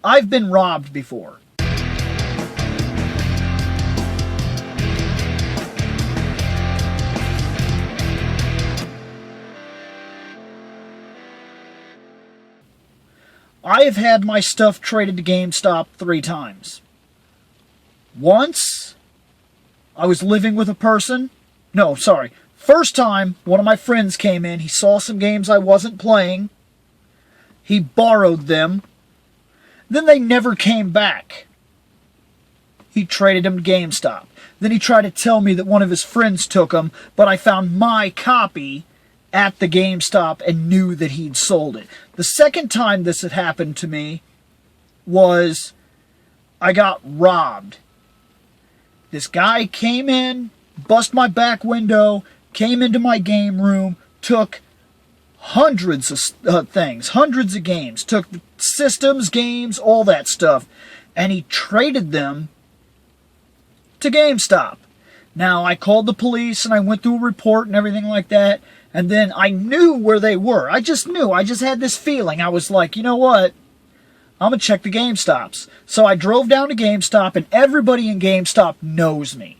I've been robbed before. I have had my stuff traded to GameStop 3 times. Once, I was living with a person. No, sorry. First time, one of my friends came in. He saw some games I wasn't playing. He borrowed them. Then they never came back. He traded them to GameStop. Then he tried to tell me that one of his friends took them, but I found my copy at the GameStop and knew that he'd sold it. The second time this had happened to me was I got robbed. This guy came in, bust my back window, came into my game room, took hundreds of things, hundreds of games, took systems, games, all that stuff, and he traded them to GameStop. Now, I called the police and I went through a report and everything like that, and then I knew where they were. I just knew. I just had this feeling. I was like, you know what? I'm going to check the GameStops. So I drove down to GameStop, and everybody in GameStop knows me.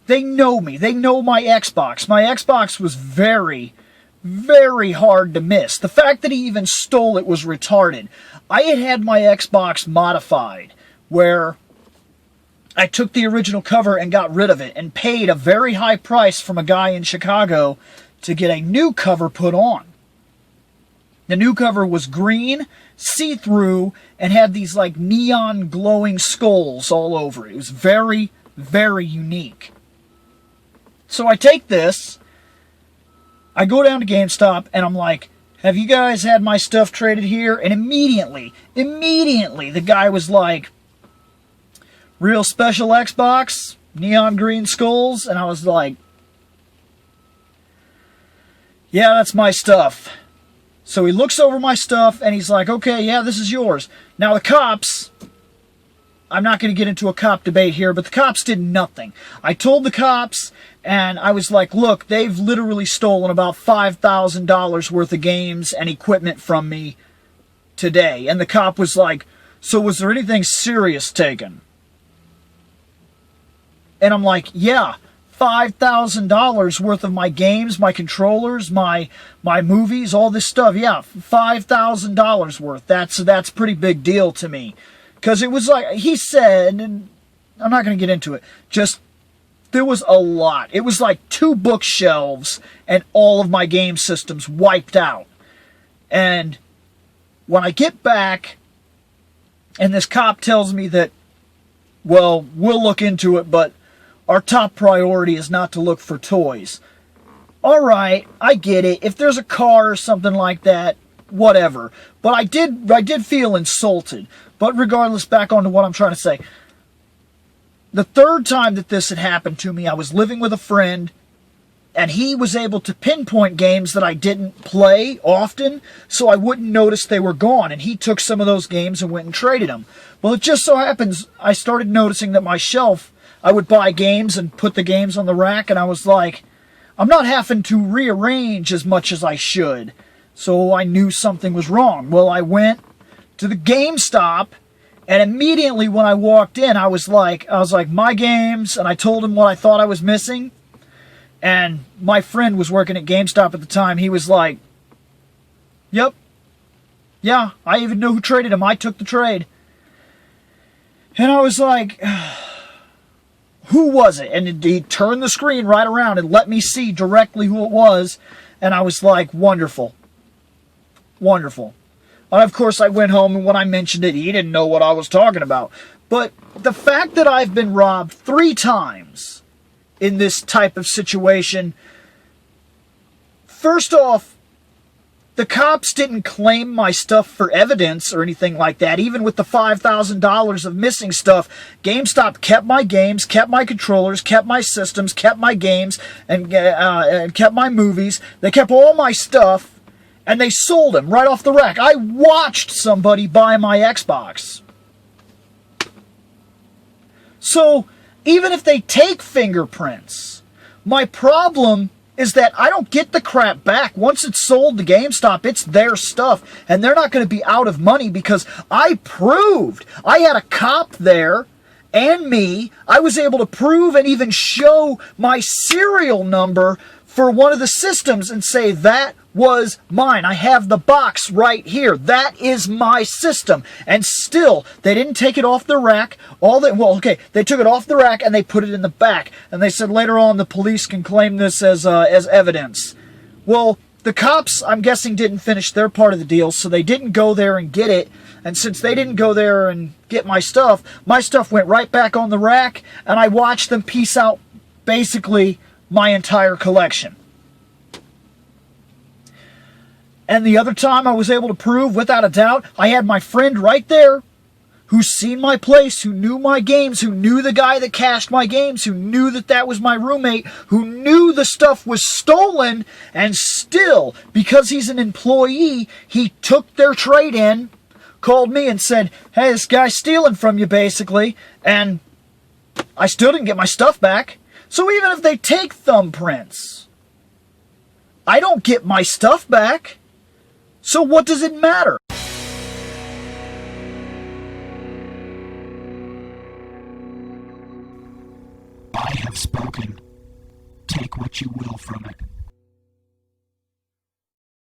They know me. They know my Xbox. My Xbox was very, very hard to miss. The fact that he even stole it was retarded. I had my Xbox modified, where I took the original cover and got rid of it, and paid a very high price from a guy in Chicago to get a new cover put on. The new cover was green, see-through, and had these like neon glowing skulls all over it. It was very, very unique. So I take this, I go down to GameStop, and I'm like, have you guys had my stuff traded here? And immediately, the guy was like, real special Xbox, neon green skulls, and I was like, yeah, that's my stuff. So he looks over my stuff, and he's like, okay, yeah, this is yours. Now the cops, I'm not going to get into a cop debate here, but the cops did nothing. I told the cops, and I was like, look, they've literally stolen about $5,000 worth of games and equipment from me today. And the cop was like, so was there anything serious taken? And I'm like, yeah, $5,000 worth of my games, my controllers, my movies, all this stuff. Yeah, $5,000 worth. That's a pretty big deal to me. Because it was like, he said, and I'm not going to get into it, just, there was a lot. It was like 2 bookshelves and all of my game systems wiped out. And when I get back, and this cop tells me that, well, we'll look into it, but our top priority is not to look for toys. All right, I get it. If there's a car or something like that, whatever. But I did feel insulted. But regardless, back on to what I'm trying to say. The third time that this had happened to me, I was living with a friend, and he was able to pinpoint games that I didn't play often, so I wouldn't notice they were gone, and he took some of those games and went and traded them. Well, it just so happens I started noticing that my shelf, I would buy games and put the games on the rack, and I was like, I'm not having to rearrange as much as I should. So I knew something was wrong. Well, I went to the GameStop, and immediately when I walked in, I was like, my games, and I told him what I thought I was missing. And my friend was working at GameStop at the time. He was like, yep, yeah, I even know who traded them. I took the trade. And I was like, who was it? And he turned the screen right around and let me see directly who it was. And I was like, wonderful. Wonderful. And of course, I went home, and when I mentioned it, he didn't know what I was talking about. But the fact that I've been robbed 3 times in this type of situation, first off, the cops didn't claim my stuff for evidence or anything like that. Even with the $5,000 of missing stuff, GameStop kept my games, kept my controllers, kept my systems, kept my games, and kept my movies. They kept all my stuff, and they sold them right off the rack. I watched somebody buy my Xbox. So, even if they take fingerprints, my problem is that I don't get the crap back. Once it's sold to GameStop, it's their stuff, and they're not going to be out of money because I proved. I had a cop there and me. I was able to prove and even show my serial number for one of the systems and say that was mine. I have the box right here. That is my system. And still, they didn't take it off the rack. They took it off the rack and they put it in the back. And they said later on the police can claim this as evidence. Well, the cops, I'm guessing, didn't finish their part of the deal, so they didn't go there and get it. And since they didn't go there and get my stuff went right back on the rack, and I watched them piece out basically my entire collection. And the other time I was able to prove, without a doubt, I had my friend right there who's seen my place, who knew my games, who knew the guy that cached my games, who knew that that was my roommate, who knew the stuff was stolen, and still, because he's an employee, he took their trade in, called me and said, hey, this guy's stealing from you, basically, and I still didn't get my stuff back. So even if they take thumbprints, I don't get my stuff back. So what does it matter? I have spoken. Take what you will from it.